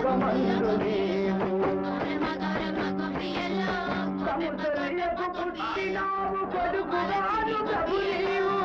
లోకమందు నీవు సముద్రపు పుట్టినావు కొడుకువాడు ప్రభు నీవు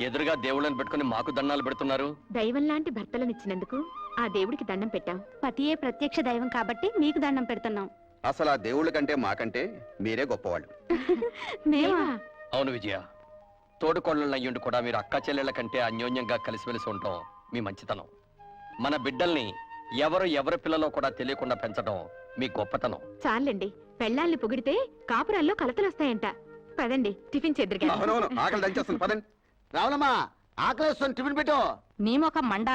ఎదురుగా దేవుళ్ళని పెట్టుకుని మాకు దండాలు పెడుతున్నారు. దైవం లాంటి భర్తలనిచ్చినందుకు ఆ దేవుడికి దండం పెట్టాం. పతియే ప్రత్యక్ష దైవం కాబట్టి మీకు దండం పెడుతున్నాం. అసలు ఆ దేవుళ్ళ కంటే మాకంటే మీరే గొప్పవాళ్ళు. అవును విజయ, తోడుకోళ్ళయ్యుండి కూడా మీరు అక్క చెల్లెళ్ళ కంటే అన్యోన్యంగా కలిసిమెలిసి ఉంటాం మీ మంచితనం. మన బిడ్డల్ని ఎవరి పిల్లలో కూడా తెలియకుండా పెంచడం మీ గొప్పతనం. చాలండి, పెళ్ళాల్ని పొగిడితే కాపురాల్లో కలతలొస్తాయంట. పదండి టిఫిన్ చేద్దరుగా. ఆకలి దంచేస్తుంది, పదండి. రావులమ్మా, ఆకలిస్తుంది, టిఫిన్ పెట్టు. నీ మొక్క మండ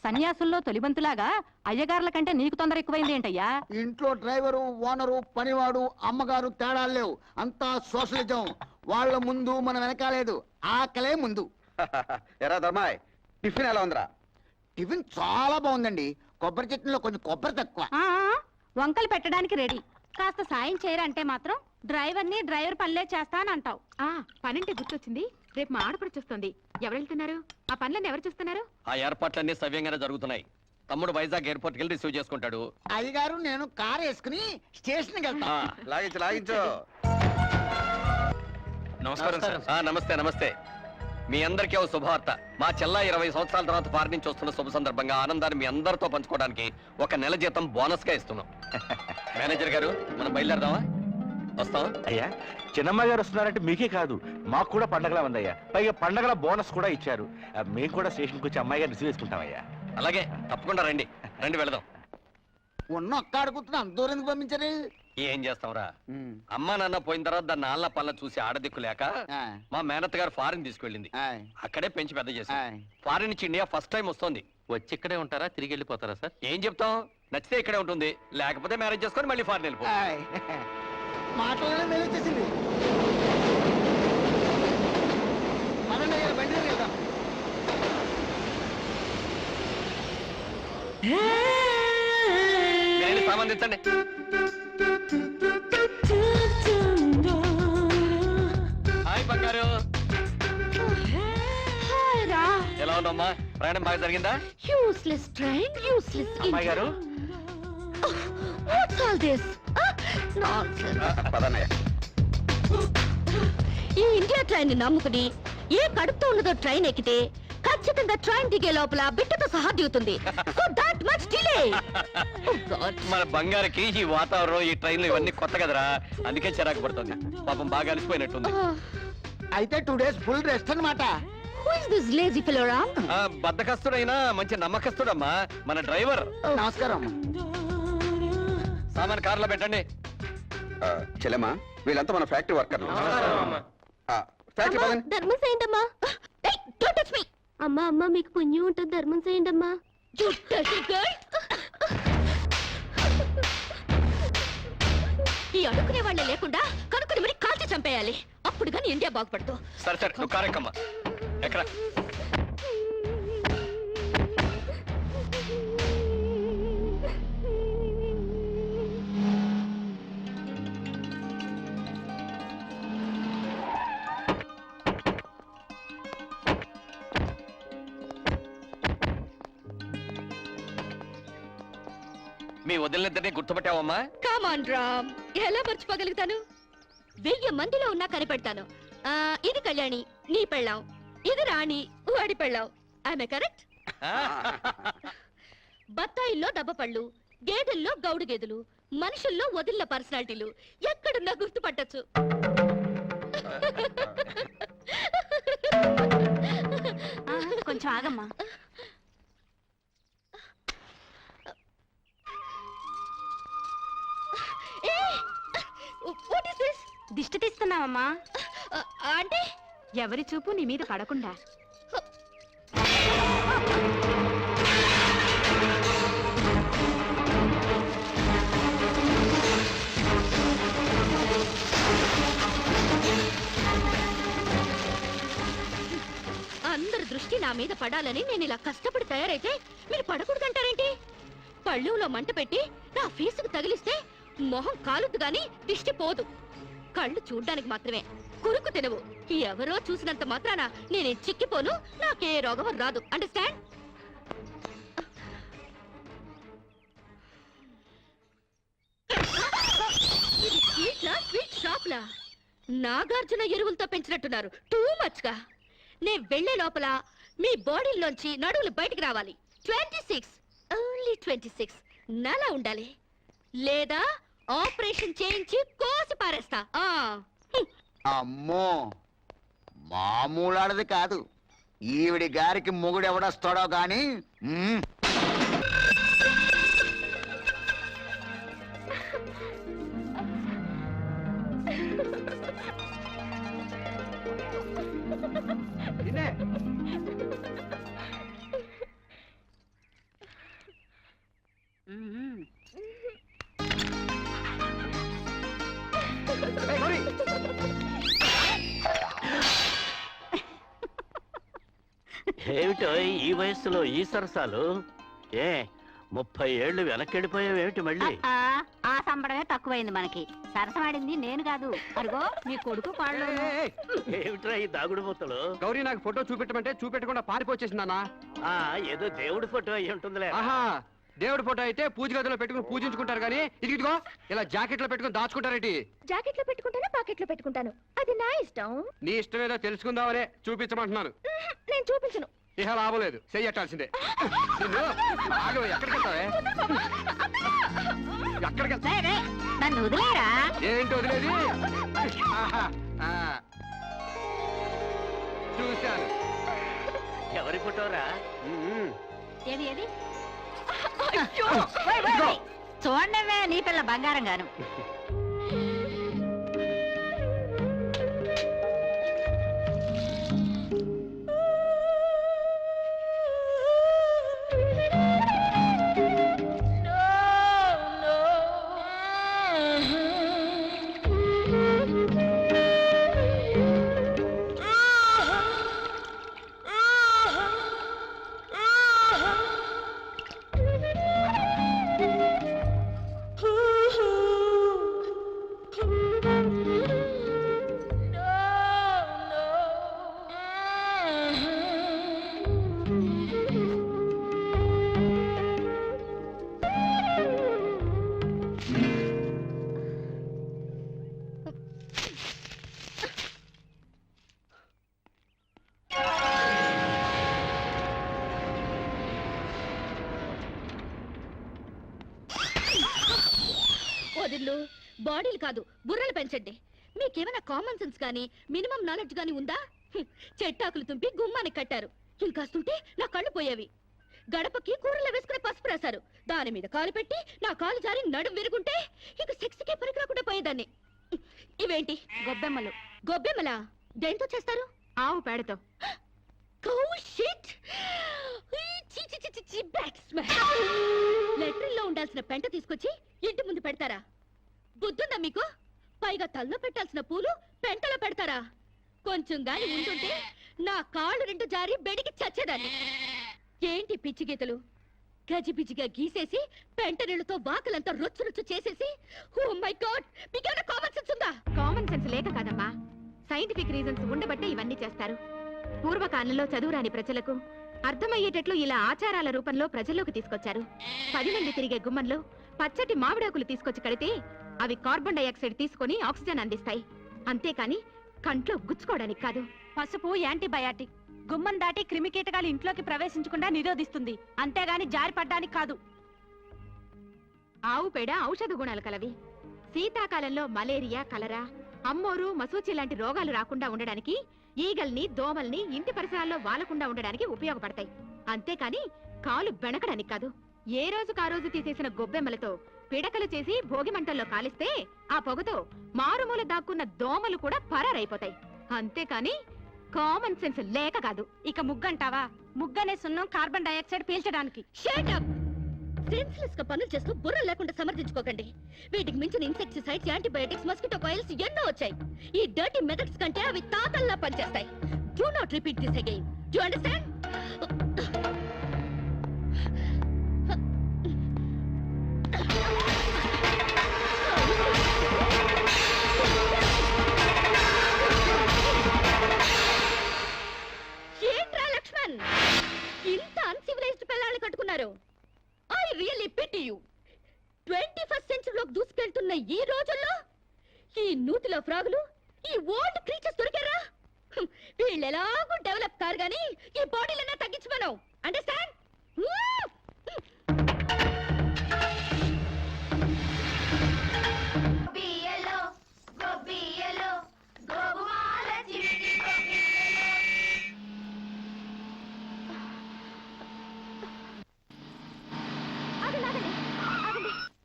సన్యాసుల్లో తొలిబంతులాగా అయ్యగారుల కంటే నీకు తొందర ఎక్కువైంది ఏంటయ్యా? ఇంట్లో డ్రైవరు, ఓనరు, పనివాడు, అమ్మగారు తేడాలు లేవు. అంతా సోషలిజం. వాళ్ళ ముందు మనం వెనకాలేదు, ఆకలే ముందు. ఎరా ధర్మాయ్, టిఫిన్ ఎలా ఉందిరా? టిఫిన్ చాలా బాగుందండి. కొబ్బరి చట్నీలో కొంచెం కొబ్బరి తక్కువ. వంకలు పెట్టడానికి రెడీ. కాస్త సాయం చేయరంటే మాత్రం డ్రైవర్ పనులే చేస్తానంటావు. పనంటే గుర్తొచ్చింది, రేపు మా ఆడపడుచొస్తుంది. ఎవరు వెళ్తున్నారు? ఆ పనులన్నీ ఎవరు చూస్తున్నారు? ఆ ఏర్పాట్లన్నీ సవ్యంగానే జరుగుతున్నాయి. తమ్ముడు వైజాగ్ ఎయిర్పోర్ట్ కి రిసీవ్ చేసుకుంటాడు. అయ్యగారు నేను కారు వేసుకుని స్టేషన్ కి వెళ్తా. లాగించు. నమస్కారం సార్. నమస్తే నమస్తే. మీ అందరికీ ఓ శుభవార్త. మా చెల్ల 20 సంవత్సరాల తర్వాత ఫారెన్ నుంచి వస్తున్న శుభ సందర్భంగా ఆనందాన్ని మీ అందరితో పంచుకోవడానికి ఒక నెల జీతం బోనస్ గా ఇస్తున్నాం. మేనేజర్ గారు, మనం బయలుదేరదామా? వస్తాం. అయ్యా, చిన్నమ్మ గారు వస్తున్నారంటే మీకే కాదు, మాకు కూడా పండగలా ఉందయ్యా. పైగా పండగల బోనస్ కూడా ఇచ్చారు. మేము కూడా స్టేషన్కి వచ్చి అమ్మాయి గారు రిసీవ్ చేసుకుంటామయ్యా. అలాగే, తప్పకుండా రండి. వెళదాం. ఉన్న ఒక్క అడుగుతున్నా, అంత దూరం ఎందుకు పంపించారు? ఏం చేస్తాంరా, అమ్మా నాన్న పోయిన తర్వాత దాన్ని నాన్న పళ్ళ చూసి ఆడదిక్కు లేక మా మేనత్త గారు ఫారిన్ తీసుకెళ్ళింది. అక్కడే పెంచి పెద్ద చేసి ఫారిన్ నుంచి ఇండియా ఫస్ట్ టైం వస్తుంది. వచ్చి ఇక్కడే ఉంటారా, తిరిగి వెళ్ళిపోతారా సార్? ఏం చెప్తాం, నచ్చితే ఇక్కడే ఉంటుంది, లేకపోతే మ్యారేజ్ చేసుకొని మళ్ళీ ఫారిన్ వెళ్ళిపో. మాటలోనే మేలు వచ్చేసింది. బండి వెళ్దాం. సంబంధించండి. హాయ్ బంగారు, ఎలా ఉన్నామ్మా? ప్రయాణం బాగా జరిగిందా? యూస్లెస్ ట్రైన్, యూస్లెస్ అమ్మాయి గారు. వాట్స్ ఆల్ దిస్ పదన్నయ్య. ఈ ఇండియా ట్రైన్ నమ్ముకుని ఏ కడుపుతో ఉన్నదో ట్రైన్ ఎక్కితే ఖచ్చితంగా ట్రైన్ దిగే లోపల బిడ్డతో సహా దిగుతుంది. మన బంగారుకి ఈ వాతావరణం, ఈ ట్రైన్లు ఇవన్నీ కొత్త కదరా, అందుకే చిరాకు పడుతుంది. పాపం బాగా అలసిపోయినట్టుంది. అయితే 2 days ఫుల్ రెస్ట్ అన్నమాట. బద్దకస్తుడైనా మంచి నమ్మకస్తుడమ్మా మన డ్రైవర్. నమస్కారం. సామాన్ కార్లో పెట్టండి. చెల్లెమ్మా, వీళ్ళంతా మన ఫ్యాక్టరీ వర్కర్లు. ఫ్యాక్టరీ పదండి. ధర్మం చేయండి అమ్మా. అమ్మా అమ్మా, మీకు పుణ్యం ఉంటుంది, ధర్మం చేయండి అమ్మా. ఈ అడుక్కునే వాళ్ళే లేకుండా కనుక్కుని మరి కాల్చి చంపేయాలి, అప్పుడు కానీ ఇండియా బాగుపడదు. సరే సరే, నువ్వు కారెక్కమ్మా. ఎక్కడ? మీ వదిలినిద్దరినీ గుర్తుపట్టావమ్మా? కమాన్ రామ్, ఎలా మర్చిపోగలుగుతాను? 1000 మందిలో ఉన్నా కనిపెడతాను. ఇది కళ్యాణి, నీ పెళ్ళాం. ఇది రాణి, వాడి పెళ్ళాం. ఆమె కరెక్ట్? బత్తాయిల్లో దబ్బపళ్ళు, గేదెల్లో గౌడు గేదెలు, మనుషుల్లో వదిలిన పర్సనాలిటీలు ఎక్కడున్నా గుర్తుపట్టచ్చు. కొంచెం ఆగమ్మా. దిష్టి తీస్తున్నావమ్మా? అంటే ఎవరి చూపు నీ మీద పడకుండా. నా మీద పడాలని నేను ఇలా కష్టపడి తయారైతే మీరు పడకూడదంటారేంటి? పళ్ళులో మంట పెట్టి నా ఫేసుకు తగిలిస్తే మొహం కాలుద్దు గాని దిష్టి పోదు. కళ్ళు చూడ్డానికి మాత్రమే, కురుకు తినవు. ఎవరో చూసినంత మాత్రాన నేనే చిక్కిపోను, నాకే రోగం రాదు. అండర్స్టాండ్? ఇది స్వీట్ షాప్ లా నాగార్జున ఎరువులతో పెంచినట్టున్నారు. టూ మచ్ గా. నే వెళ్లే లోపల మీ బాడీలోంచి నడువులు బయటికి రావాలి. 26 ఓన్లీ 26 నలా ఉండాలి, లేదా ఆపరేషన్ చేయించి కోసి పారేస్తా. అమ్మో, మామూలాడది కాదు. ఈవిడి గారికి మొగుడు ఎవడొస్తాడో గాని. ఏమిటో ఈ వయస్సులో ఈ సరసాలు? 30 ఏళ్ళు వెనకెళ్ళిపోయావేమిటి మళ్ళీ? ఆ సంబడమే తక్కువైంది మనకి. సరసమాడింది నేను కాదు, అరుగో మీ కొడుకు కాళ్ళు. ఏమిట్రా ఈ దాగుడు మూతలు? గౌరీ నాకు ఫోటో చూపెట్టమంటే చూపెట్టకుండా పారిపోచేసిందన్నా. ఏదో దేవుడి ఫోటో అయి ఉంటుందిలే. ఆహా, దేవుడి ఫోటో అయితే పూజ గదిలో పెట్టుకుని పూజించుకుంటారు కానీ ఇదిగో ఇలా జాకెట్లో పెట్టుకుని దాచుకుంటారేంటి? జాకెట్ లో పెట్టుకుంటాను, పాకెట్ లో పెట్టుకుంటాను, అది నా ఇష్టం. నీ ఇష్టం ఏదో తెలుసుకుందామనే చూపించమంటున్నాను. నేను చూపించను. ఇహ లాభం లేదు, చెయ్యట్టాల్సిందే. ఎక్కడికి వెళ్తావే? ఎక్కడికి వెళ్తా? నన్ను వదిలేరా? ఏంటి వదిలేది? చూశాను. ఎవరి ఫోటోరా? ఏది ఏది? చూడండి నీ పిల్ల బంగారం గాను. వదిళ్ళు, బాడీలు కాదు బుర్రలు పెంచండి. మీకేమైనా కామన్ సెన్స్ కానీ మినిమం నాలెడ్జ్ కానీ ఉందా? చెట్టాకులు తుంపి గుమ్మానికి కట్టారు, ఇంకాస్తుంటే నా కళ్ళు పోయేవి. గడపకి కూరలో వేసుకునే పసుపు రాశారు, దాని మీద కాలు పెట్టి నా కాలు జారి నడుం విరుగుంటే ఇక సెక్స్కే పనికి రాకుండా పోయేదాన్ని. ఇవేంటి? గొబ్బెమ్మలు. గొబ్బెమ్మలా? దేంతో చేస్తారు? ఆవు పేడతో. లెటర్లో ఉండాల్సిన పెంట తీసుకొచ్చి ఇంటి ముందు పెడతారా? బుద్ధుందా మీకు? పైగా తల్లో పెట్టాల్సిన పూలు పెంటలో పెడతారా? కొంచెం గాని ఉంటుంటే నా కాళ్ళు రెండు జారి బెడికి చచ్చేదాన్ని. ఏంటి పిచ్చి గీతలు? గజిబిజిగా గీసేసి పెంట నీళ్ళతో బాకలంతా రొచ్చు రొచ్చు చేసేసి, ఓ మై గాడ్, మీకేమైనా కామన్ సెన్స్ ఉందా? కామన్ సెన్స్ లేక కాదమ్మా, సైంటిఫిక్ రీజన్స్ ఉండబట్టే ఇవన్నీ చేస్తారు. పూర్వకాలంలో చదువురాని ప్రజలకు అర్థమయ్యేటట్లు ఇలా ఆచారాల రూపంలో ప్రజల్లోకి తీసుకొచ్చారు. 10 మంది తిరిగే గుమ్మంలో పచ్చటి మామిడాకులు తీసుకొచ్చి కడితే అవి కార్బన్ డైఆక్సైడ్ తీసుకొని ఆక్సిజన్ అందిస్తాయి. అంతేకాని కంట్లో గుచ్చుకోవడానికి కాదు. పసుపు యాంటీబయాటిక్, గుమ్మం దాటి క్రిమికీటకాలు ఇంట్లోకి ప్రవేశించకుండా నిరోధిస్తుంది, అంతేగాని జారిపడ్డానికి కాదు. ఆవు పేడ ఔషధ గుణాలు కలవి. శీతాకాలంలో మలేరియా, కలరా, అమ్మోరు, మసూచి లాంటి రోగాలు రాకుండా ఉండడానికి, ఈగల్ని, దోమల్ని ఇంటి పరిసరాల్లో వాలకుండా ఉండడానికి ఉపయోగపడతాయి. అంతేకాని కాలు బెణకడానికి కాదు. ఏ రోజుకు ఆ రోజు తీసేసిన గొబ్బెమ్మలతో పిడకలు చేసి భోగి మంటల్లో కాలిస్తే ఆ పొగతో మారుమూల దాక్కున్న దోమలు కూడా పరారైపోతాయి. అంతేకాని కామన్ సెన్స్ లేక కాదు. ఇక ముగ్గంటావా? ముగ్గనే సున్నం కార్బన్ డైఆక్సైడ్ పీల్చడానికి. Shut up! సెన్స్లెస్ గా పనులు చేస్తూ బుర్ర లేకుండా సమర్థించుకోకండి. వీటికి మించిన ఇన్సెక్టిసైడ్స్, యాంటీబయాటిక్స్, మస్కిటో కాయిల్స్ ఎన్నో వచ్చాయి. ఈ డర్టీ మెథడ్స్ కంటే అవి తాతల్లా పనిచేస్తాయి. do not repeat this again. Do you understand? ఏంట్రా లక్ష్మణ్, ఇంత అన్సివిలైజ్డ్ పిల్లల్ని కట్టుకున్నారు. I really pity you. 21st సెంచరీలోకి దూసుకెళ్తున్న ఈ రోజుల్లో ఈ నూతిలో ఫ్రాగులు, ఈ ఓల్డ్ క్రీచర్స్ దొరికారా? వీళ్ళు ఎలాగూ డెవలప్ కారు గానీ ఈ బాడీలన్నా తగ్గించమను. అండర్స్టాండ్?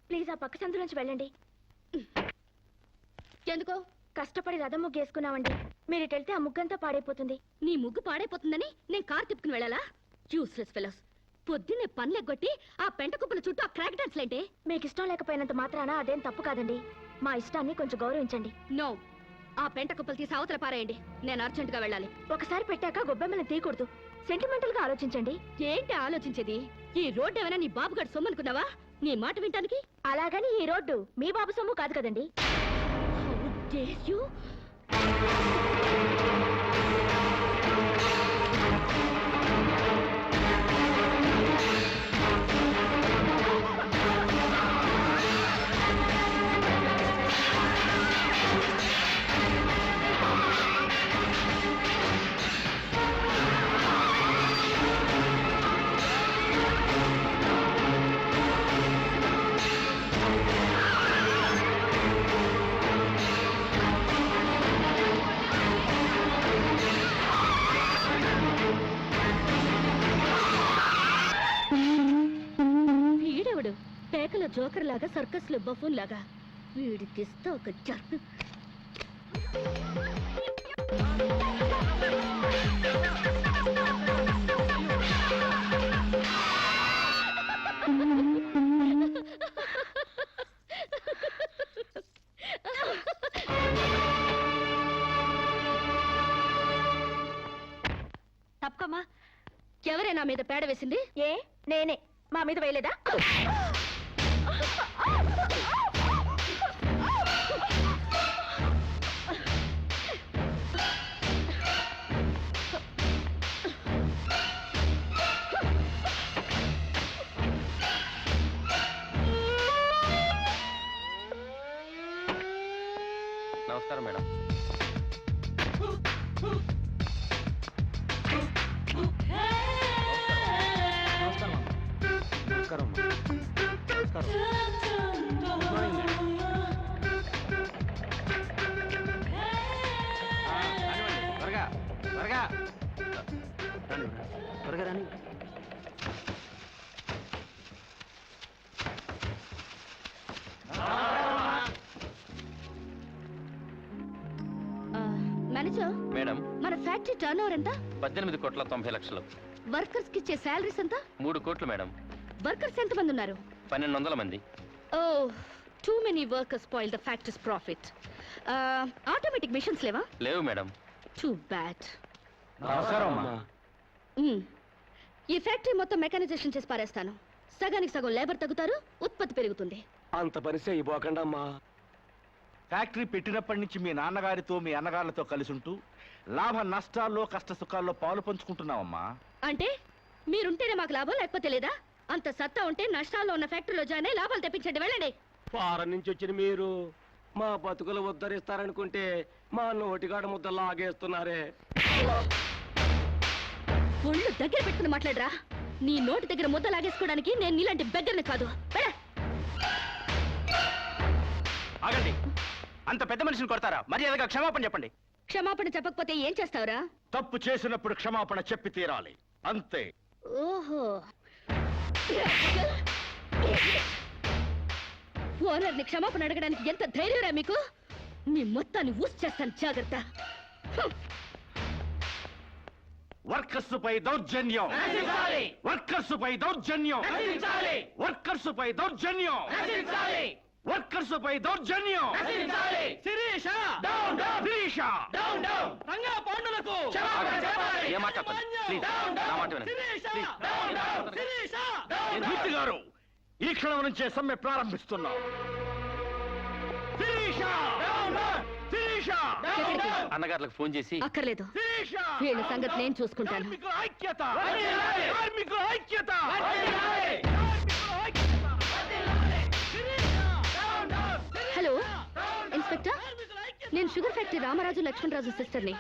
ప్లీజ్ ఆ పక్క సందు నుంచి వెళ్ళండి. ఎందుకో? కష్టపడి రథం ముగ్గు వేసుకున్నామండి. మీరు ఇటు వెళ్తే ఆ ముగ్గంతా పాడైపోతుంది. నీ ముగ్గు పాడైపోతుందని నేను కారు తిప్పుకుని వెళ్ళాలా? Useless fellows. పొద్దున్నే పనులెగ్గొట్టి ఆ పెంట కుప్పల చుట్టూ ఆ క్రాక్ డాన్స్ లేంటే? మీకు ఇష్టం లేకపోయినంత మాత్రాన అదేం తప్పు కాదండి. మా ఇష్టాన్ని కొంచెం గౌరవించండి. నో, ఆ పెంట కుప్పలు తీసి అవతల పారేయండి. నేను అర్జెంట్ గా వెళ్ళాలి. ఒకసారి పెట్టాక గొబ్బెమ్మని తీయకూడదు. సెంటిమెంటల్ గా ఆలోచించండి. ఏంటి ఆలోచించేది? ఈ రోడ్డు ఏమైనా నీ బాబుగాడు సొమ్ము అనుకున్నావా? నీ మాట వింటానికి? అలాగని ఈ రోడ్డు మీ బాబు సొమ్ము కాదు కదండి. How dare you? వీడెవడు? పేకల జోకర్ లాగా, సర్కస్ లో బఫూన్ లాగా. వీడికిస్తా ఒక జర్పు. తప్పకమ్మా. ఎవరైనా మీద పేడ వేసింది? ఏ నేనే. మా మీద వేయలేదా? నమస్కారం మేడం. త్వరగా త్వరగా త్వరగా రాని. మేనేజర్ మేడం, మన ఫ్యాక్టరీ టర్న్ ఓవర్ ఎంత? 18,90,00,000. వర్కర్స్ కి ఇచ్చే శాలరీస్ ఎంత? 3 కోట్లు మేడం. వర్కర్స్ ఎంత మంది ఉన్నారు? 1200 మంది. Oh, too many workers spoil the factory's profit. Automatic machines లేవా? లేవు మేడం. Too bad. నమస్కారం అమ్మా. ఈ ఫ్యాక్టరీ మొత్తం మెకానైజేషన్ చేసి పారేస్తాను. సగానికి సగం లేబర్ తగ్గుతారు, ఉత్పత్తి పెరుగుతుంది. అంత పని చేయబోకండి అమ్మా. ఫ్యాక్టరీ పెట్టినప్పటి నుంచి మీ నాన్నగారితో మీ అన్నగారులతో కలిసి ఉంటూ లాభ నష్టాల్లో కష్ట సుఖాల్లో పాలు పంచుకుంటున్నావమ్మా. అంటే మీరుంటేనే మాకు లాభం, లేకపోతే లేదా? అంత సత్తా ఉంటే నష్టాల్లో ఉన్న ఫ్యాక్టరీలో జాయిన్ అయ్యి లాభాలు తెప్పించండి. వెళ్ళండి. ఫారెన్ నుంచి వచ్చిన మీరు మా బతుకులు ఉద్ధరిస్తారనుకుంటే మా నోటిగాడ ముద్ద లాగేస్తున్నారే. ఒళ్ళు దగ్గర పెట్టుకుని మాట్లాడరా. నీ నోటి దగ్గర ముద్ద లాగేసుకోవడానికి నేను నీలాంటి బెగ్గర్ని కాదు. ఆగండి. అంత పెద్ద మనిషిని కొడతారా? మర్యాదగా క్షమాపణ చెప్పండి. క్షమాపణ చెప్పకపోతే ఏం చేస్తావురా? తప్పు చేసినప్పుడు క్షమాపణ చెప్పి తీరాలి, అంతే. ఓహో, ఓనర్ని క్షమాపణ అడగడానికి ఎంత ధైర్యరా మీకు? మీ మొత్తాన్ని ఊసి చేస్తాను, జాగ్రత్త. వర్కర్స్ పై దౌర్జన్యం, వర్కర్స్ పై దౌర్జన్యం, వర్కర్స్ పై దౌర్జన్యం, వర్కర్స్ బాసుపై దౌర్జన్యం శిరీష శిరీష రంగా పాండులకు ఏం మాట్లాడతాను? Please, నా మాట వినండి. మూర్తి గారు ఈ క్షణం నుంచే సమ్మె ప్రారంభిస్తున్నాం. శిరీష శిరీష అన్నగారులకు ఫోన్ చేసి అక్కర్లేదు, శిరీష వీళ్ళ సంగతి నేను చూసుకుంటాను. కార్మికుల ఐక్యత కార్మికుల ఐక్యత హలో ఇన్స్పెక్టర్, నేను షుగర్ ఫ్యాక్టరీ రామరాజు లక్ష్మణరాజు సిస్టర్ని.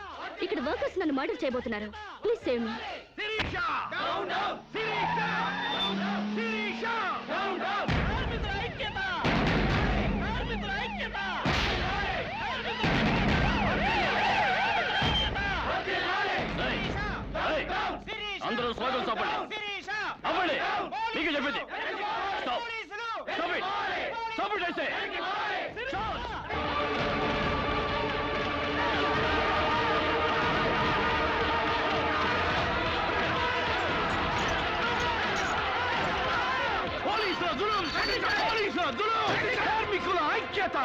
ఇక్కడ వర్కర్స్ నన్ను మర్డర్ చేయబోతున్నారు. Please save me. Sirisha Sirisha Sirisha కార్మికుల ఐక్యత కార్మికుల ఐక్యత అందరూ స్వాగతం చెప్పండి. అవ్వండి, మీకు చెప్పింది. Stop. Stop it. Stop it, I say. పోలీసుల జులుం పోలీసుల జులుం కార్మికుల ఐక్యత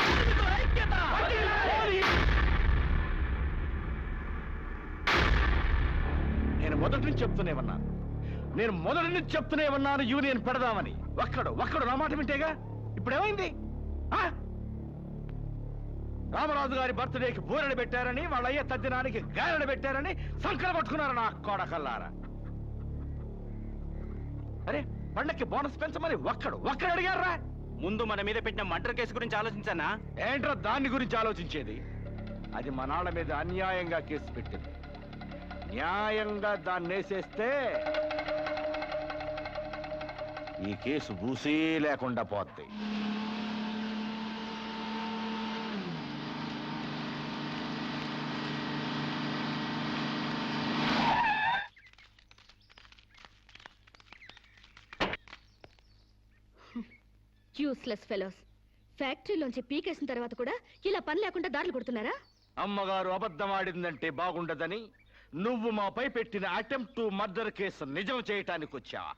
కార్మికుల ఐక్యత నేను మొదటి నుంచి చెప్తూనే ఉన్నాను యూనియన్ పెడదామని. ఒక్కడు నా మాట వింటేగా. ఇప్పుడు ఏమైంది? రామరాజు గారి బర్త్డేకి బూరెలు పెట్టారని, వాళ్ళ అయ్యే తద్దినానికి గారెలు పెట్టారని సంకల పట్టుకున్నారు నా కోడకల్లారా. అరే పండక్కి బోనస్ పెంచమని ఒక్కడు అడిగారా? ముందు మన మీద పెట్టిన మర్డర్ కేసు గురించి ఆలోచించానా? ఏంట్రా దాని గురించి ఆలోచించేది? అది మా నాన్న మీద అన్యాయంగా కేసు పెట్టింది. న్యాయంగా దాన్ని వేసేస్తే ఈ కేసు బూసీ లేకుండా పోద్ది. Useless fellows. ఫ్యాక్టరీలోంచి పీకేసిన తర్వాత కూడా ఇలా పని లేకుండా దారులు కొడుతున్నారా? అమ్మగారు అబద్ధం ఆడిందంటే బాగుండదని నువ్వు మాపై పెట్టిన అటెంప్ట్ టు మర్డర్ కేసు నిజం చేయటానికి వచ్చావా?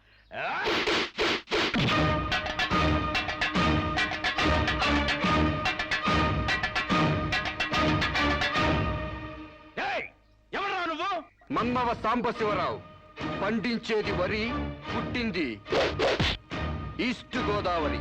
ఎవరా నువ్వు? మన్నవ సాంబశివరావు. పండించేది వరి, పుట్టింది ఈస్ట్ గోదావరి.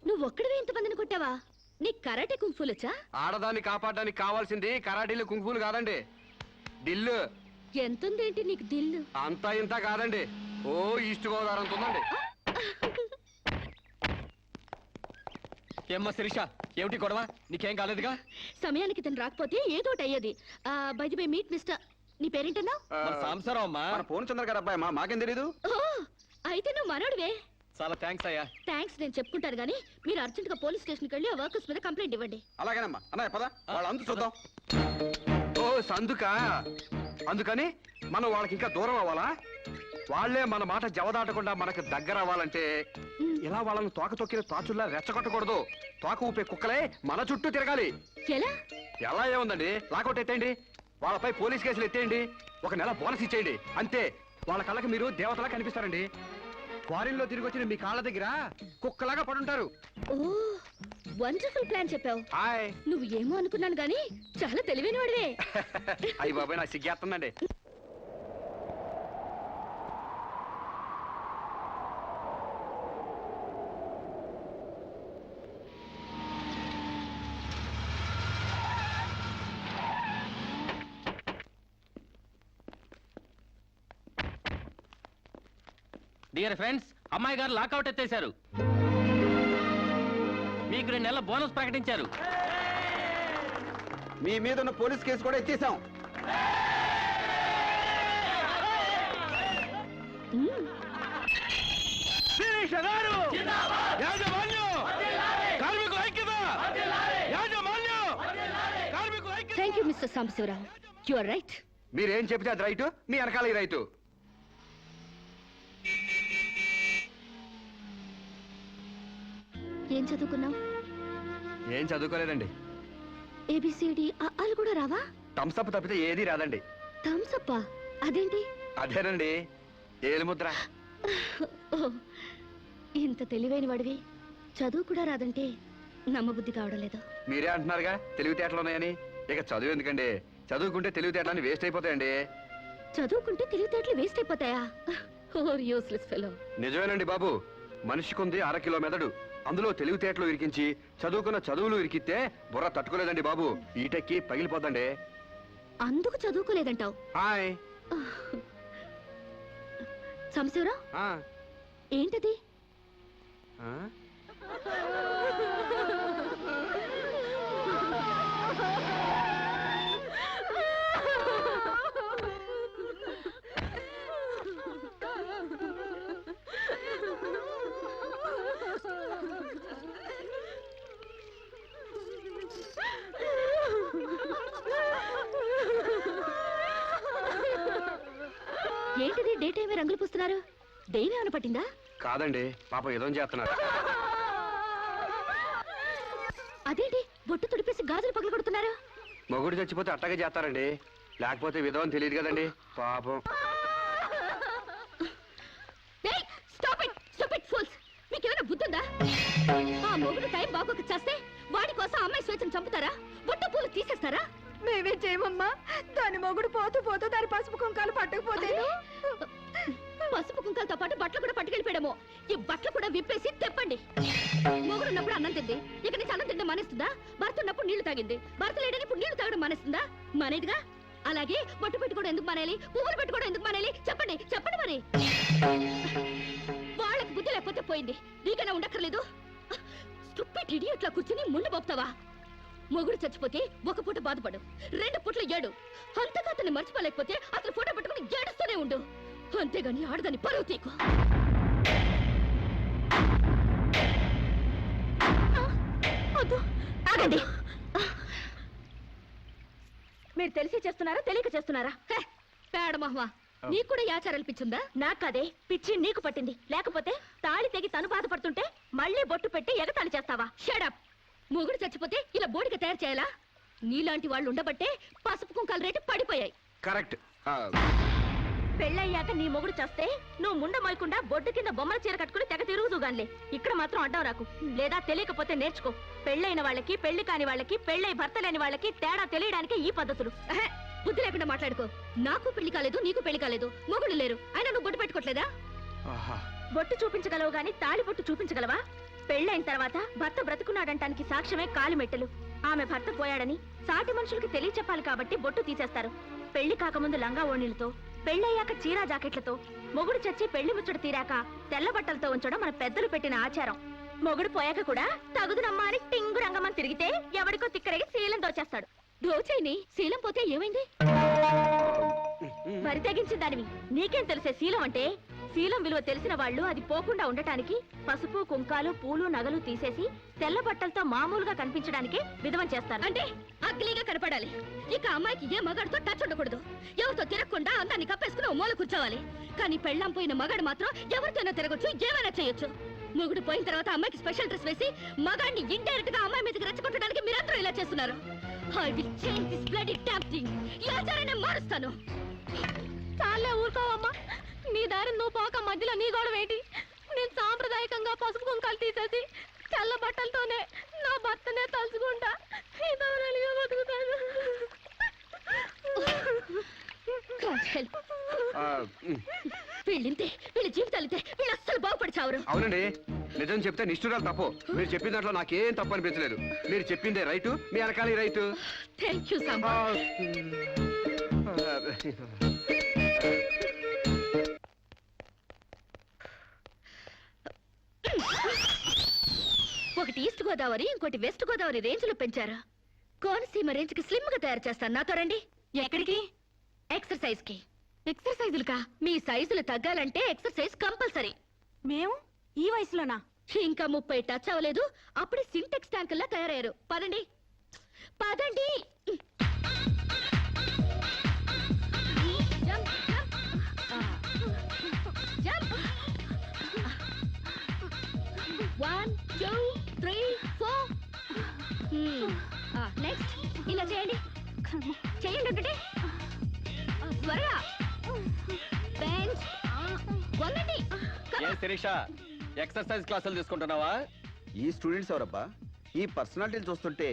నువ్వొక్కడివే ఇంతమందిని కొట్టావా? నీ కరాటే కుంఫులొచ్చా? ఆడదాన్ని కాపాడడానికి కావాల్సింది కరాటీలు కుంఫులు కాదండి, దిల్లు. ఎంతుందేంటి నీకు దిల్లు? అంతా ఇంత కాదండి, ఓ ఈస్ట్ గోదావరి అంత ఉందండి. ఏమ్మా శిరీష, ఏమిటి గొడవ? నీకేం కాలేదుగా? సమయానికి తను రాకపోతే ఏదోటి అయ్యేది. By the way meet mister, నీ పేరేంటన్నా? సాంసారావు అమ్మా. మన పూర్ణచంద్ర గారు అబ్బాయి మాకేం తెలీదు. అయితే నువ్వు మనోడివే. చాలా థ్యాంక్స్ అయ్యా. థ్యాంక్స్ నేను చెప్పుకుంటాను గానీ మీరు అర్జెంట్ గా పోలీస్ స్టేషన్కి వెళ్ళి ఆ వర్కర్స్ మీద కంప్లైంట్ ఇవ్వండి. అలాగేనమ్మా అన్నయ్య పద వాళ్ళ అందు చూద్దాం. ఓ సందుకా, అందుకని మనం వాళ్ళకి ఇంకా దూరం అవ్వాలా? వాళ్లే మన మాట జవదాటకుండా మనకు దగ్గర అవ్వాలంటే ఇలా వాళ్ళని తోక తొక్కిన తాచుల్లా రెచ్చగొట్టకూడదు. తోక ఊపే కుక్కలే మన చుట్టూ తిరగాలి. ఎలా? ఎలా ఏముందండి, లాకౌట్ ఎత్తేయండి, వాళ్ళపై పోలీస్ కేసులు ఎత్తేయండి, 1 నెల బోనస్ ఇచ్చేయండి, అంతే. వాళ్ళ కళ్ళకి మీరు దేవతలా కనిపిస్తారండి. ఫారిన్ లో తిరిగి వచ్చిన మీ కాళ్ళ దగ్గర కుక్కలాగా పడుంటారు. ఓ వండర్ఫుల్ ప్లాన్ చెప్పావు. హాయ్. నువ్వు ఏమో అనుకున్నాను గానీ చాలా తెలివైన వాడివే. అయ్యి బాబాయ్ నాకు సిగ్గేస్తుందండి. డియర్ ఫ్రెండ్స్, అమ్మాయి గారు లాకౌట్ ఎత్తేశారు. మీకు 2 నెలల బోనస్ ప్రకటించారు. మీ మీద ఉన్న పోలీస్ కేసు కూడా ఎత్తేసాం. Thank you Mr Sambasivarao. You are right. మీరేం చెప్తే అది రైటు, మీ వెనకాల రైటు. ఏం చదువుకున్నావు? ఏం చదువుకోలేదండి. ఏబిసిడి అలు కూడా రావా? థమ్స్అప్ తప్పితే ఏది రాదండి. Thums Up? అదేంటి? అదేనండి ఏలుముద్ర. ఓ, ఇంత తెలివైన వాడివి చదువు కూడా రాదంటే నమ్మబుద్ధి కావడం లేదు. మీరే అంటున్నారుగా తెలివితేటలు ఉన్నాయని. ఇక చదువు ఎందుకండి, చదువుకుంటే తెలివితేటలని వేస్ట్ అయిపోతాయండి. చదువుకుంటే తెలివితేటలు వేస్ట్ అయిపోతాయా? Useless fellow. నిజమేనండి బాబు, మనిషికుంది 1/2 కిలో మెదడు, అందులో తెలివితేటలు ఇరికించి చదువుకున్న చదువులు ఇరికితే బుర్ర తట్టుకోలేదండి బాబు, ఈటెక్కి పగిలిపోతండి. అందుకు చదువుకోలేదంటావు? హాయ్. సాంబశివరావు, ఏంటది? ఏంటిది డే టైమే రంగులు పూస్తున్నారు? దెయ్యం ఏమైనా పట్టిందా? కాదండి, పాపం ఏదో చేస్తున్నారు. అదేంటి బొట్టు తుడిపేసి గాజులు పగలు కొడుతున్నారు? మొగుడు చచ్చిపోతే అట్టగే చేస్తారండి, లేకపోతే విధవం తెలియదు కదండి పాపం. మీకేమైనా బుద్ధుందా? ఆ మొగుడు టైం బాగోక చేస్తే వాడి కోసం అమ్మాయి స్వేచ్ఛను చంపుతారా? బొట్టు పూలు తీసేస్తారా? మేమే చేయమమ్మా. దాని మొగుడు పోతూ పోతూ దాని పసుపు కుంకాలు పట్టకపోతే పసుపు కుంకాలతో పాటు బట్టలు కూడా పట్టుకెళ్ళిపోయాడేమో. ఈ బట్టలు కూడా విప్పేసి తెప్పండి. మొగుడు ఉన్నప్పుడు అన్నం తింది, ఇక నుంచి అన్నం తింటే మానేస్తుందా? భర్త ఉన్నప్పుడు నీళ్లు తాగింది, భర్త లేడని ఇప్పుడు నీళ్లు తాగడం మానేస్తుందా? మానేదిగా. అలాగే బొట్టు పెట్టుకోవడం ఎందుకు మానేయాలి? పువ్వులు పెట్టుకోవడం ఎందుకు మానేయాలి? చెప్పండి చెప్పండి. మరి వాళ్ళకి బుద్ధి లేకపోతే పోయింది, నీకైనా ఉండక్కర్లేదు. స్టూపిడ్ ఇడియట్లా కూర్చుని ముళ్ళు పోపుతావా? మొగుడు చచ్చిపోతే 1 పూట బాధపడు, 2 పూటలు ఏడు. అంతగా అతన్ని మర్చిపోలేకపోతే అతను ఫోటో పట్టుకుని ఏడుస్తూనే ఉండు. అంతేగాని ఆడదాన్ని పరువు తీకు. ఆగండి. మీరు తెలిసి చేస్తున్నారా తెలియక చేస్తున్నారా? పేడ మహ్వా, నీకు కూడా ఈ ఆచారాలు పిచ్చుందా? నాకదే పిచ్చి నీకు పట్టింది. లేకపోతే తాళి తెగి తను బాధపడుతుంటే మళ్ళీ బొట్టు పెట్టి ఎగతాళి చేస్తావా? షడప్. మొగుడు చచ్చిపోతే ఇలా బోడిగా తయారు చేయాలా? నీలాంటి వాళ్ళు ఉండబట్టే పసుపు కుంకాల రేటు పడిపోయాయి. కరెక్ట్. పెళ్ళయ్యాక నీ మొగుడు చేస్తే నువ్వు ముండ మొయకుండా బొడ్డు కింద బొమ్మల చీర కట్టుకుని తెగ తిరుగుదుగాన్లే. ఇక్కడ మాత్రం అడ్డం రాకు, లేదా తెలియకపోతే నేర్చుకో. పెళ్ళైన వాళ్ళకి, పెళ్లి కాని వాళ్ళకి, పెళ్ళై భర్త లేని వాళ్ళకి తేడా తెలియడానికి ఈ పద్ధతులు. బుద్ధి లేకుండా మాట్లాడుకో. నాకు పెళ్లి కాలేదు, నీకు పెళ్లి కాలేదు, మొగుడు లేరు, అయినా నువ్వు బొట్టు పెట్టుకోవట్లేదా? బొట్టు చూపించగలవు గాని తాళి బొట్టు చూపించగలవా? పెళ్ళైన తర్వాత భర్త బ్రతుకున్నాడంటానికి సాక్ష్యమే కాలిమెట్టెలు. ఆమె భర్త పోయాడని సాటి మనుషులకి తెలియచెప్పాలి కాబట్టి బొట్టు తీసేస్తారు. పెళ్లి కాకముందు లంగా ఓణీలతో, పెళ్ళయ్యాక చీరా జాకెట్లతో, మొగుడు చచ్చి పెళ్లి ముచ్చట తీరాక తెల్ల బట్టలతో ఉంచడం మన పెద్దలు పెట్టిన ఆచారం. మొగుడు పోయాక కూడా తగుదునమ్మా అని టింగు రంగమని తిరిగితే ఎవరికో తిక్కరగి శీలం దోచేస్తాడు. దోచేని శీలం పోతే ఏమైంది? మరి తెగించిన దానివి నీకేం తెలిసే శీలం అంటే? శీలం విలువ తెలిసిన వాళ్ళు అది పోకుండా ఉండటానికి పసుపు కుంకాలు పూలు నగలు తీసేసి తెల్ల బట్టలతో మామూలుగా కనిపించడానికే విధవం చేస్తారు. అంటే అగ్లీగా కనపడాలి. ఇక అమ్మాయికి ఏ మగాడితో టచ్ ఉండకూడదు. ఎవరితో తిరగకుండా అందాన్ని కప్పేసుకుని ఓ మూల కూర్చోవాలి. కానీ పెళ్ళాం పోయిన మగాడు మాత్రం ఎవరితోనో తిరగొచ్చు, ఏమైనా చేయొచ్చు. మొగుడు పోయిన తర్వాత అమ్మాయికి స్పెషల్ డ్రెస్ వేసి మగాడిని ఇండైరెక్ట్ గా అమ్మాయి మీదకి రెచ్చగొట్టడానికి మీరందరూ ఇలా చేస్తున్నారు. I will change this bloody damn thing. ఈ ఆచారాన్ని మారుస్తాను. చాలే ఊరుకోవమ్మా, నీ దారి నువ్వు పోక మధ్యలో నీ గొడవ ఏంటి? నేను సాంప్రదాయకంగా పసుపు కుంకాలు తీసేసి తెల్ల బట్టలతోనే నా భర్తనే తలుచుకుంటా ఇదవరలిగా బతుకుతాను. వీళ్ళింతే, వీళ్ళ జీవితాలితే, వీళ్ళు అస్సలు బాగుపడి చావరు. అవునండి, నిజం చెప్తే నిష్ఠురాలు తప్పు. మీరు చెప్పిన దాంట్లో నాకేం తప్పు అనిపించలేదు. మీరు చెప్పిందే రైటు, మీ వెనకాల రైటు. Thank you Samba. ఒకటి ఈస్ట్ గోదావరి, ఇంకోటి వెస్ట్ గోదావరి రేంజ్ లో పెంచారు. కోనసీమ రేంజ్ కి స్లిమ్ గా తయారు చేస్తాను. నాతో రండి. ఎక్కడికి? ఎక్సర్సైజ్ కి. ఎక్సర్సైజులుకా? మీ సైజులు తగ్గాలంటే ఎక్సర్సైజ్ కంపల్సరీ. మేము ఈ వయసులోనా? ఇంకా 30 టచ్ అవ్వలేదు, అప్పుడే సింటెక్స్ ట్యాంకుల్లా తయారయ్యారు. పదండి పదండి. Jump, jump. జంప్. 1 2 3 4. నెక్స్ట్ ఇలా చేయండి. చేయండి ఒకటి. త్వరగా. బెంచ్. వంగండి. ఏ శిరీష, ఎక్సర్సైజ్ క్లాసులు తీసుకుంటున్నావా? ఈ స్టూడెంట్స్ ఎవరబ్బా? ఈ పర్సనాలిటీలు చూస్తుంటే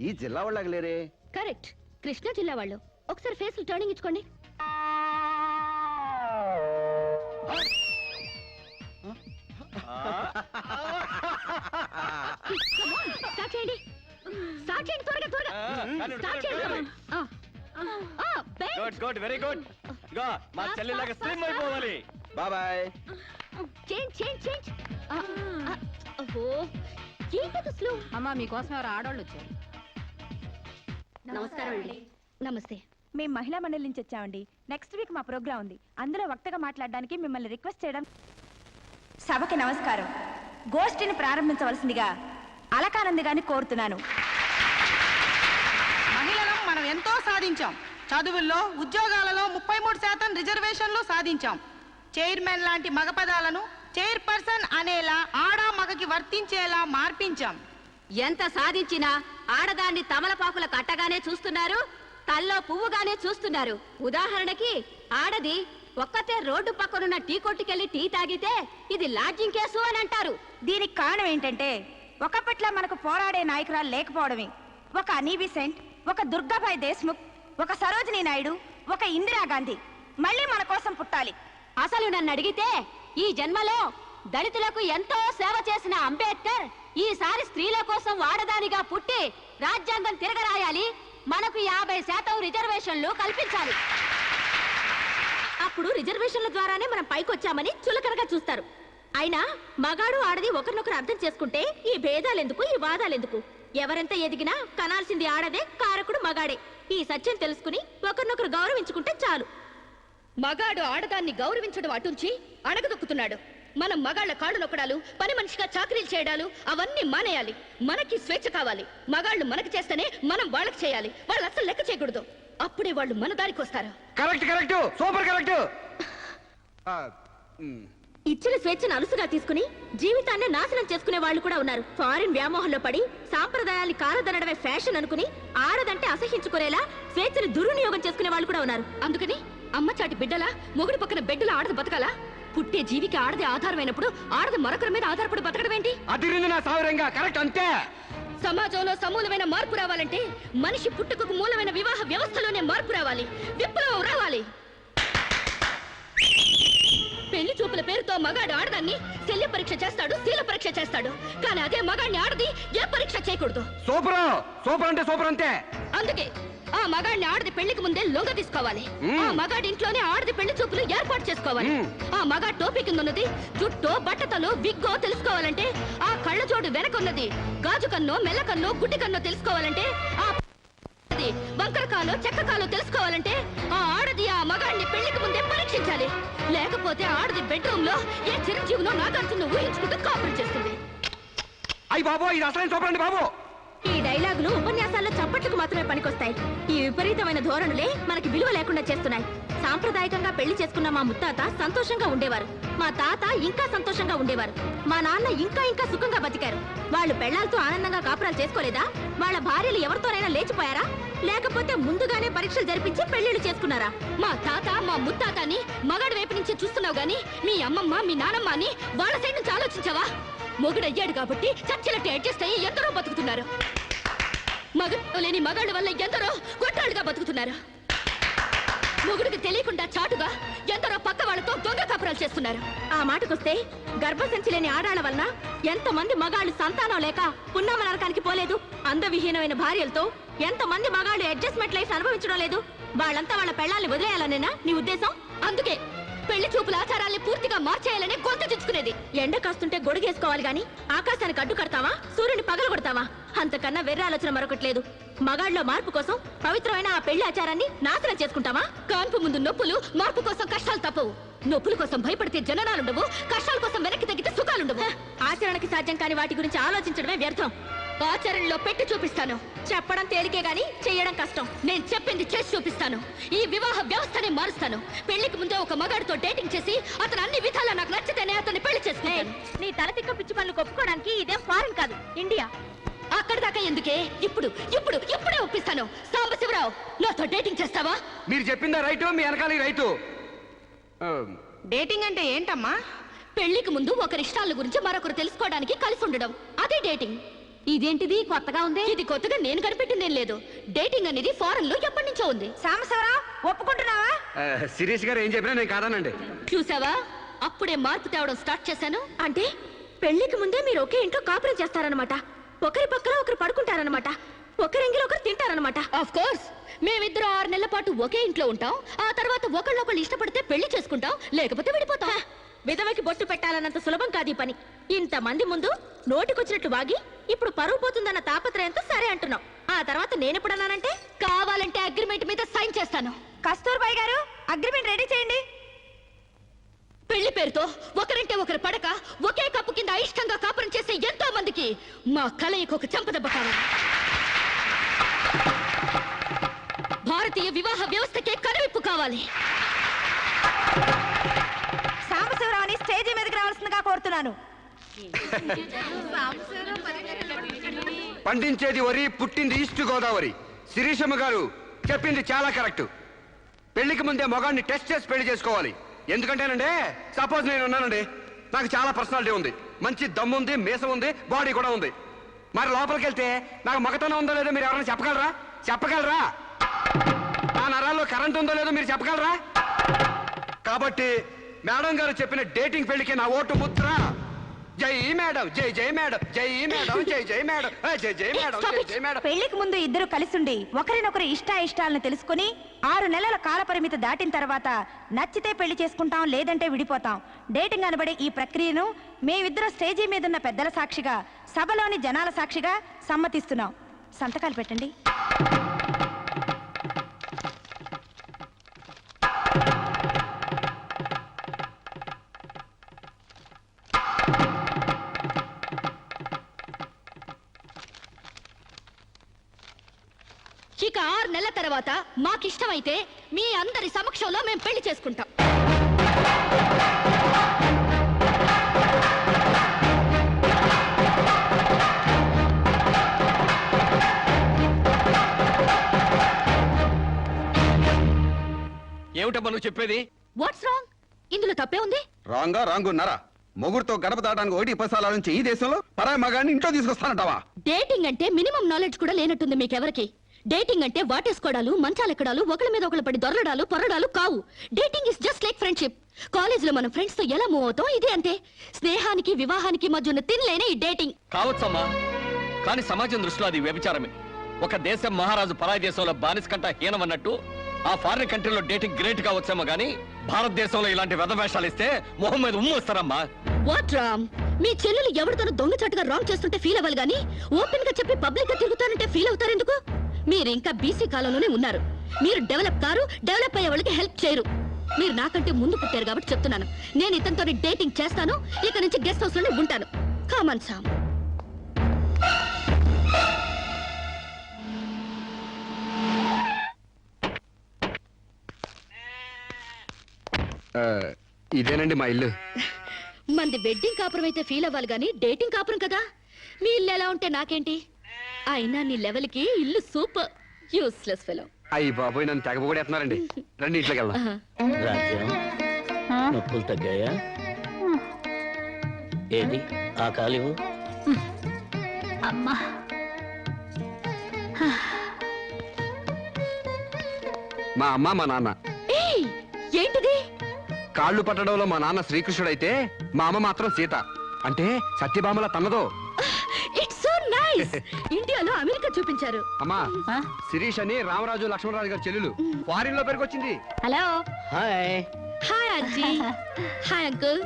ఈ జిల్లా వాళ్ళకి లేరే. కరెక్ట్, కృష్ణా జిల్లా వాళ్ళు. ఒకసారి ఫేస్ టర్నింగ్ ఇచ్చుకోండి. స్టార్ట్ చేయండి. స్టార్ట్ చేయండి, త్వరగా త్వరగా. స్టార్ట్ చేయండి. Good good, very good. ఇగో మా చెల్లిలాగా స్లిమ్ అయిపోవాలి. బాబాయ్. Change change change. ఓహో, ఏంటది స్లో? అమ్మా, మీకోసం ఎవరు ఆడవాళ్ళు వచ్చారు. నమస్కారం అండి. నమస్తే. మేము మహిళా మండలి నుంచి వచ్చామండి. నెక్స్ట్ వీక్ మా ప్రోగ్రాం ఉంది. అందులో వక్తగా మాట్లాడడానికి మిమ్మల్ని రిక్వెస్ట్ చేయడం. సభకి నమస్కారం. గోష్ఠిని ప్రారంభించవలసిందిగా అలకానంది గారిని కోరుతున్నాను. మహిళలం మనం ఎంతో సాధించాం. చదువుల్లో, ఉద్యోగాలలో 33% రిజర్వేషన్లు సాధించాం. చైర్మన్ లాంటి మగ పదాలను చైర్పర్సన్ అనేలా ఆడా మగకి వర్తించేలా మార్పించాం. ఎంత సాధించినా ఆడదాన్ని తమలపాకుల కట్టగానే చూస్తున్నారు, తల్లో పువ్వుగానే చూస్తున్నారు. ఉదాహరణకి ఆడది ఒక్కతే రోడ్డు పక్కనున్న టీ కొట్టుకెళ్లి టీ తాగితే ఇది లాడ్జింగ్ కేసు అని అంటారు. దీనికి కారణం ఏంటంటే ఒకప్పట్లో మనకు పోరాడే నాయకురాలు లేకపోవడమే. ఒక అనీ బిసెంట్, ఒక దుర్గాబాయ్ దేశ్ముఖ్, ఒక సరోజినీ నాయుడు, ఒక ఇందిరాగాంధీ మళ్ళీ మన కోసం పుట్టాలి. అసలు నన్ను అడిగితే ఈ జన్మలో దళితులకు ఎంతో సేవ చేసిన అంబేద్కర్ ఈసారి స్త్రీల కోసం వాడదానిగా పుట్టి రాజ్యాంగం తిరగరాయాలి, మనకు 50% రిజర్వేషన్లు కల్పించాలి. అప్పుడు రిజర్వేషన్ల ద్వారానే మనం పైకొచ్చామని చులకనగా చూస్తారు. అయినా మగాడు ఆడది ఒకరినొకరు అర్థం చేసుకుంటే ఈ భేదాలెందుకు, ఈ వాదాలెందుకు? ఎవరెంత ఎదిగినా కనాల్సింది ఆడదే, కారకుడు మగాడే. ఈ సత్యం తెలుసుకుని ఒకరినొకరు గౌరవించుకుంటే చాలు. మగాడు ఆడదాన్ని గౌరవించడం అటుంచి అణగదొక్కుతున్నాడు. మనం మగాళ్ళ కాళ్ళు నొక్కడాలు, పని మనిషిగా చాకరీలు చేయడాలు అవన్నీ మానేయాలి. మనకి స్వేచ్ఛ కావాలి. మగాళ్ళు మనకి చేస్తేనే మనం వాళ్ళకి చేయాలి. వాళ్ళు అసలు లెక్క చేయకూడదు. అప్పుడే వాళ్ళు మన దారికి వస్తారు. Correct correct, super correct. ఇచ్చిన స్వేచ్ఛను అలుసుగా తీసుకుని జీవితాన్ని నాశనం చేసుకునే వాళ్ళు కూడా ఉన్నారు. ఫారిన్ వ్యామోహంలో పడి సాంప్రదాయాన్ని కారదనడమే ఫ్యాషన్ అనుకుని ఆడదంటే అసహించుకునేలా స్వేచ్ఛను దుర్వినియోగం చేసుకునే వాళ్ళు కూడా ఉన్నారు. అందుకని అమ్మ చాటి బిడ్డలా, మొగుడు పక్కన బిడ్డలా ఆడది బతకాలా? పుట్టే జీవికి ఆడది ఆధారమైనప్పుడు ఆడది మరొకరి మీద ఆధారపడి బతకడం ఏంటి? అదిరింది నా సావరంగా. కరెక్ట్, అంతే. సమాజంలో సమూలమైన మార్పు రావాలంటే మనిషి పుట్టుకకు మూలమైన వివాహ వ్యవస్థలోనే మార్పు రావాలి, విప్లవం రావాలి. పెళ్లి చూపుల పేరుతో మగాడు ఆడదాన్ని శల్య పరీక్ష చేస్తాడు, శీల పరీక్ష చేస్తాడు. కానీ అదే మగాడిని ఆడది ఏ పరీక్ష చేయకూడదు. సూపర్, సూపర్ అంటే సూపర్, అంతే. అందుకే ఆ మగాడిని ఆడది పెళ్లికి ముందే లొంగ తీసుకోవాలి. ఆ మగాడి ఇంట్లోనే ఆడది పెళ్లి చూపులు ఏర్పాటు చేసుకోవాలి. ఆ మగాడి టోపీ కింద ఉన్నది జుట్టో, బట్టతలో, విగ్గో తెలుసుకోవాలంటే, ఆ కళ్ళ జోడు వెనకున్నది గాజు కన్నో, మెల్ల కన్నో, గుడ్డి కన్నో తెలుసుకోవాలంటే, ఆ బంకరకాలో చెక్కకాలో తెలుసుకోవాలంటే ఆ ఆడది ఆ మగాడిని పెళ్లికి ముందే పరీక్షించాలి. లేకపోతే ఆడది బెడ్రూమ్ లో ఏ చిరంజీవినో నాగార్జున ఊహించుకుంటూ కాపురం చేస్తుంది. అయ్యి బాబు, ఇది అసలు చూపండి బాబు. ఈ డైలాగులు ఉపన్యాసాల్లో చప్పట్లకు మాత్రమే పనికొస్తాయి. ఈ విపరీతమైన ధోరణులే మనకి విలువ లేకుండా చేస్తున్నాయి. సాంప్రదాయకంగా పెళ్లి చేసుకున్న మా ముత్తాత సంతోషంగా ఉండేవారు. మా తాత ఇంకా సంతోషంగా ఉండేవారు. మా నాన్న ఇంకా ఇంకా సుఖంగా బతికారు. వాళ్ళు పెళ్లాలతో ఆనందంగా కాపురాలు చేసుకోలేదా? వాళ్ళ భార్యలు ఎవరితోనైనా లేచిపోయారా? లేకపోతే ముందుగానే పరీక్షలు జరిపించి పెళ్లిళ్ళు చేసుకున్నారా? మా తాత మా ముత్తాతని మగాడి వైపు నుంచి చూస్తున్నావు గాని మీ అమ్మమ్మ మీ నానమ్మ అని వాళ్ళ సైడ్ నుంచి ఆలోచించావా? మొగుడయ్యాడు కాబట్టి చచ్చినట్టు అడ్జస్ట్ అయ్యి ఎందరో బతుకుతున్నారు. మగ లేని మగాళ్ళ వల్ల ఎందరో కొట్టాడుగా బతుకుతున్నారు. మొగుడికి తెలియకుండా చాటుగా ఎందరో పక్క వాళ్ళతో దొంగ కాపురాలు చేస్తున్నారు. ఆ మాటకొస్తే గర్భసంచి లేని ఆడాళ్ల వలన ఎంతమంది మగాళ్ళు సంతానం లేక పున్నామ నరకానికి పోలేదు? అందవిహీనమైన భార్యలతో ఎంతమంది మగాళ్ళు అడ్జస్ట్మెంట్ లైఫ్ అనుభవించడం లేదు? వాళ్ళంతా వాళ్ళ పెళ్లాల్ని వదిలేయాలనేనా నీ ఉద్దేశం? అందుకే పెళ్లి చూపుల ఆచారాల్ని పూర్తిగా మార్చేయాలని గొంతు తెచ్చుకునేది. ఎండ కాస్తుంటే గొడుగేసుకోవాలి గాని ఆకాశానికి అడ్డు కడతావా? సూర్యుని పగలు కొడతావా? అంతకన్నా వెర్ర ఆలోచన మరొకటి లేదు. మగాళ్ళలో మార్పు కోసం పవిత్రమైన ఆ పెళ్లి ఆచారాన్ని నాశనం చేసుకుంటావా? కాన్పు ముందు నొప్పులు, మార్పు కోసం కష్టాలు తప్పవు. నొప్పుల కోసం భయపడితే జననాలుండవు, కష్టాల కోసం వెనక్కి తగ్గితే సుఖాలుండవు. ఆచరణకి సాధ్యం కాని వాటి గురించి ఆలోచించడమే వ్యర్థం. ఆచరణలో పెట్టి చూపిస్తాను. చెప్పడం తేలికే గాని చేయడం కష్టం. నేను చెప్పింది చేసి చూపిస్తాను. ఈ వివాహ వ్యవస్థనే మారుస్తాను. పెళ్లికి ముందే ఒక మగాడితో డేటింగ్ చేసి అతను అన్ని విధాలా నాకు నచ్చితేనే అతన్ని పెళ్లి చేసుకుంటాను. నీ తల తిక్క పిచ్చి పనులు ఒప్పుకోవడానికి ఇదేం ఫారెన్ కాదు, ఇండియా. అక్కడ దాకా ఎందుకే? ఇప్పుడే ఒప్పిస్తాను. సాంబశివరావు, నాతో డేటింగ్ చేస్తావా? మీరు చెప్పిందా రైటు, మీ వెనకాల రైటు. డేటింగ్ అంటే ఏంటమ్మా? పెళ్లికి ముందు ఒకరి ఇష్టాల గురించి మరొకరు తెలుసుకోవడానికి కలిసి ఉండడం, అదే డేటింగ్. ఇదేంటిది కొత్తగా ఉంది? ఇది కొత్తగా నేను కనిపెట్టిందేం లేదు. డేటింగ్ అనేది ఫారెన్ లో ఎప్పటి నుంచో ఉంది. సాంబశివరావు, ఒప్పుకుంటున్నావా? శిరీష్ గారు ఏం చెప్పినా నేను కాదానండి. చూసావా, అప్పుడే మార్పు తేవడం స్టార్ట్ చేశాను. అంటే పెళ్లికి ముందే మీరు ఒకే ఇంట్లో కాపురం చేస్తారనమాట. ఒకరి పక్కన ఒకరు పడుకుంటారనమాట. ఒకరింగిలో ఒకరు తింటారనమాట. ఆఫ్ కోర్స్, మేమిద్దరం 6 నెలల పాటు ఒకే ఇంట్లో ఉంటాం. ఆ తర్వాత ఒకళ్ళొకళ్ళు ఇష్టపడితే పెళ్లి చేసుకుంటాం, లేకపోతే విడిపోతాం. విధవకి బొట్టు పెట్టాలన్నంత సులభం కాదు ఈ పని. ఇంతమంది ముందు నోటికొచ్చినట్లు వాగి ఇప్పుడు పరువు పోతుందన్న తాపత్రయంతో సరే అంటున్నాం. ఆ తర్వాత నేనెప్పుడన్నానంటే కావాలంటే అగ్రిమెంట్ మీద సైన్ చేస్తాను. కస్తూర్బాయ్ గారు, అగ్రిమెంట్ రెడీ చేయండి. పెళ్లి పేరుతో ఒకరంటే ఒకరు పడక ఒకే కప్పు కింద అయిష్టంగా కాపురం చేసే ఎంతో మందికి మా కలయికి ఒక చెంపదెబ్బ కావాలి. భారతీయ వివాహ వ్యవస్థకే కనువిప్పు కావాలి. సాంబశివరావుని స్టేజీ మీదకి రావాల్సిందిగా కోరుతున్నాను. పండించేది వరి, పుట్టింది ఈస్ట్ గోదావరి. శిరీషమ్మ గారు చెప్పింది చాలా కరెక్ట్. పెళ్లికి ముందే మొగాన్ని టెస్ట్ చేసి పెళ్లి చేసుకోవాలి. ఎందుకంటేనండి, సపోజ్ నేను ఉన్నానండి, నాకు చాలా పర్సనాలిటీ ఉంది, మంచి దమ్ము ఉంది, మీసం ఉంది, బాడీ కూడా ఉంది. మరి లోపలికి వెళ్తే నాకు మగతనం ఉందో లేదో మీరు ఎవరైనా చెప్పగలరా? నా నరాల్లో కరెంట్ ఉందో లేదో మీరు చెప్పగలరా? కాబట్టి మేడం గారు చెప్పిన డేటింగ్ పెళ్లికి నా ఓటు ముద్ర. జై మేడం, జై జై మేడం, జై మేడం, జై జై మేడం, జై జై మేడం, జై జై మేడం. పెళ్లికి ముందు ఇద్దరు కలిసుండి ఒకరినొకరు ఇష్టాలను తెలుసుకుని 6 నెలల కాల పరిమితి దాటిన తర్వాత నచ్చితే పెళ్లి చేసుకుంటాం, లేదంటే విడిపోతాం. డేటింగ్ అనబడే ఈ ప్రక్రియను మేమిద్దరం స్టేజీ మీదున్న పెద్దల సాక్షిగా, సభలోని జనాల సాక్షిగా సమ్మతిస్తున్నాం. సంతకాలు పెట్టండి. ఇక 6 నెలల తర్వాత మాకిష్టమైతే మీ అందరి సమక్షంలో మేము పెళ్లి చేసుకుంటాం. ఏమిటమ్మా నువ్వు చెప్పేది? What's wrong? ఇందులో తప్పే ఉంది. రాంగున్నారా? మొగుడుతో గడప దాటానికి 1 పైసల నుంచి ఈ దేశంలో పరాయి మగాన్ని ఇంట్లో తీసుకొస్తానంటావా? డేటింగ్ అంటే మినిమం నాలెడ్జ్ కూడా లేనట్టుంది మీకెవరికి. డేటింగ్ అంటే వాటేసుకోవడాలు, మంచాలెక్కడాలు, ఒకళ్ళ మీద ఒకళ్ళు పడి దొరలడాలు, పొరడాలు కావు. Dating is just like friendship. కాలేజీలో మనం ఫ్రెండ్స్ తో ఎలా మూవ్ అవుతాం, ఇదే అంతే. స్నేహానికి వివాహానికి మధ్య ఉన్న తినలేని ఈ డేటింగ్. కావచ్చమ్మా, కానీ సమాజం దృష్టిలో అది వ్యభిచారమే. ఒక దేశం మహారాజు పరాయి దేశంలో బానిస కంట హీనం అన్నట్టు ఆ ఫారిన్ కంట్రీలో డేటింగ్ గ్రేట్ గా వచ్చామో గానీ భారతదేశంలో ఇలాంటి వెధవేషాలు ఇస్తే మొహం మీద ఉమ్ము వస్తారమ్మా. వాట్ రామ్? మీ చెల్లెలు ఎవరితోనూ దొంగచాటుగా రాంగ్ చేస్తుంటే ఫీల్ అవ్వాలి గానీ ఓపెన్ గా చెప్పి పబ్లిక్ గా తిరుగుతానంటే ఫీల్ అవుతారెందుకు? మీరు ఇంకా బీసీ కాలంలోనే ఉన్నారు. మీరు డెవలప్ కారు, డెవలప్ అయ్యే వాళ్ళకి హెల్ప్ చేయరు. మీరు నాకంటే ముందు పుట్టారు కాబట్టి చెప్తున్నాను. నేను ఇతనితో డేటింగ్ చేస్తాను. ఇక నుంచి గెస్ట్ హౌస్ లోనే ఉంటాను. Come on Sam. ఇదేనండి మా ఇల్లు. మంది వెడ్డింగ్ కాపురం అయితే ఫీల్ అవ్వాలి గానీ డేటింగ్ కాపురం కదా. మీ ఇల్లు ఎలా ఉంటే నాకేంటి? అయినా నీ లెవెల్ కి ఇల్లు సూపర్. Useless fellow. అయ్యి బాబోయ్, నన్ను తెగబోడేస్తున్నారండి. రండి ఇంట్లోకి వెళ్దాం. రాజ్యం నొప్పులు తగ్గాయా? ఏది ఆ కాలివు? అమ్మా మా అమ్మ మా నాన్న. ఏయ్, ఏంటిది? కాళ్ళు పట్టడంలో మా నాన్న శ్రీకృష్ణుడైతే మా అమ్మ మాత్రం సీత. అంటే సత్యభామల తన్నదో. It's so nice. ఇండియాలో అమెరికా చూపించారు. అమ్మా, శిరీష్ అని రామరాజు లక్ష్మణరాజు గారి చెల్లెలు ఫారిన్ లో పెరిగొచ్చింది. Hello. Hi. Hi aunty. Hi uncle.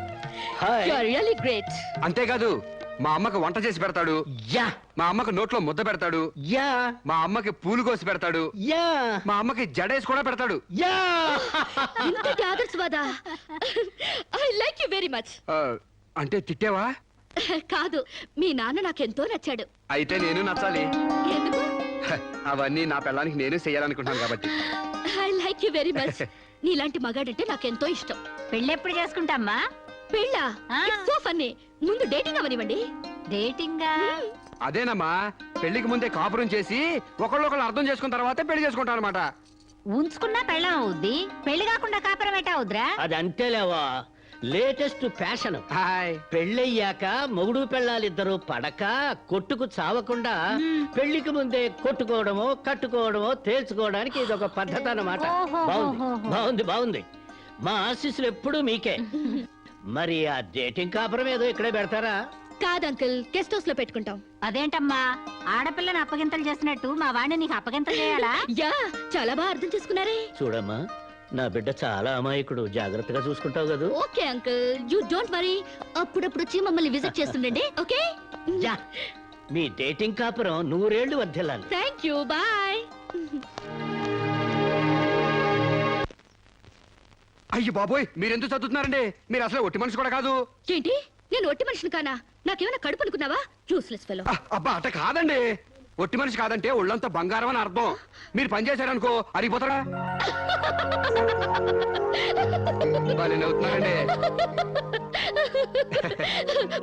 Hi. You are really great. అంతేకాదు, మా అమ్మకు వంట చేసి పెడతాడు. యా మా అమ్మకు నోట్లో ముద్ద పెడతాడు. యా మా అమ్మకి పూలు కోసి పెడతాడు. యా మా అమ్మకి జడేసి కూడా పెడతాడు. యా. ఇంతటి ఆదర్శవాదా? I like you very much. అంటే తిట్టేవా? కాదు, మీ నాన్న నాకెంతో నచ్చాడు. అయితే నేను నచ్చాలి. ఎందుకు? అవన్నీ నా పిల్లానికి నేను చెయ్యాలనుకుంటున్నాను కాబట్టి. I like you very much. నీలాంటి మగాడంటే నాకెంతో ఇష్టం. పెళ్ళెప్పుడు చేసుకుంటామ్మా? పెళ్ళా? ఆ. So funny. ముందు డేటింగ్ అవనివ్వండి. డేటింగా? అదేనమ్మా, పెళ్లికి ముందే కాపురం చేసి ఒకళ్ళొకళ్ళు అర్థం చేసుకున్న తర్వాతే పెళ్లి చేసుకుంటారు అనమాట. ఉంచుకున్నా పెళ్ళం అవుద్ది, పెళ్లి కాకుండా కాపురం ఎట్టా అవుద్రా? అది అంతేలేవా, లేటెస్ట్ ఫ్యాషన్. హాయ్. పెళ్ళయ్యాక మొగుడు పెళ్ళాలిద్దరూ పడక కొట్టుకు చావకుండా పెళ్లికి ముందే కొట్టుకోవడమో కట్టుకోవడమో తేల్చుకోవడానికి ఇది ఒక పద్ధతి అన్నమాట. బాగుంది బాగుంది బాగుంది. మా ఆశీస్సులు ఎప్పుడూ మీకే. మరి ఆ డేటింగ్ కాపురం ఏదో ఇక్కడే పెడతారా? కాదు అంకుల్, గెస్ట్ హౌస్ లో పెట్టుకుంటాం. అదేంటమ్మా, ఆడపిల్లని అప్పగింతలు చేసినట్టు మా వాడిని నీకు అప్పగింతలు చేయాలా? యా, చాలా బాగా అర్థం చేసుకున్నారే. చూడమ్మా, నా బిడ్డ చాలా అమాయకుడు, జాగ్రత్తగా చూసుకుంటావు కదా. Okay uncle, you don't worry. అప్పుడప్పుడు వచ్చి మమ్మల్ని విజిట్ చేస్తుండండి. ఓకే. యా, మీ డేటింగ్ కాపురం 100 ఏళ్లు వర్ధిల్లాలి. Thank you. బాయ్. అయ్యి బాబోయ్, మీరెందుకు చదువుతున్నారండి? మీరు అసలు ఒట్టి మనిషి కూడా కాదు. ఏంటి? నేను ఒట్టి మనిషిని కానా? నాకేమైనా కడుపు అనుకున్నావా? Useless fellow. అబ్బా, అట్ట కాదండి. ఒట్టి మనిషి కాదంటే ఒళ్ళంతా బంగారం అని అర్థం. మీరు పని చేశారనుకో అరిగిపోతారా? భలే నవ్వుతున్నారండి.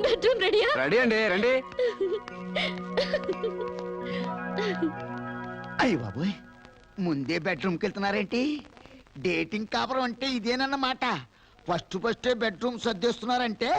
బెడ్రూమ్ రెడీయా? రెడీ అండి, రండి. అయ్య బాబోయ్, ముందే బెడ్రూమ్కి వెళ్తున్నారేంటి? డేటింగ్ కాపురం అంటే ఇదేనన్నమాట. First bedroom సర్దేస్తున్నారంటే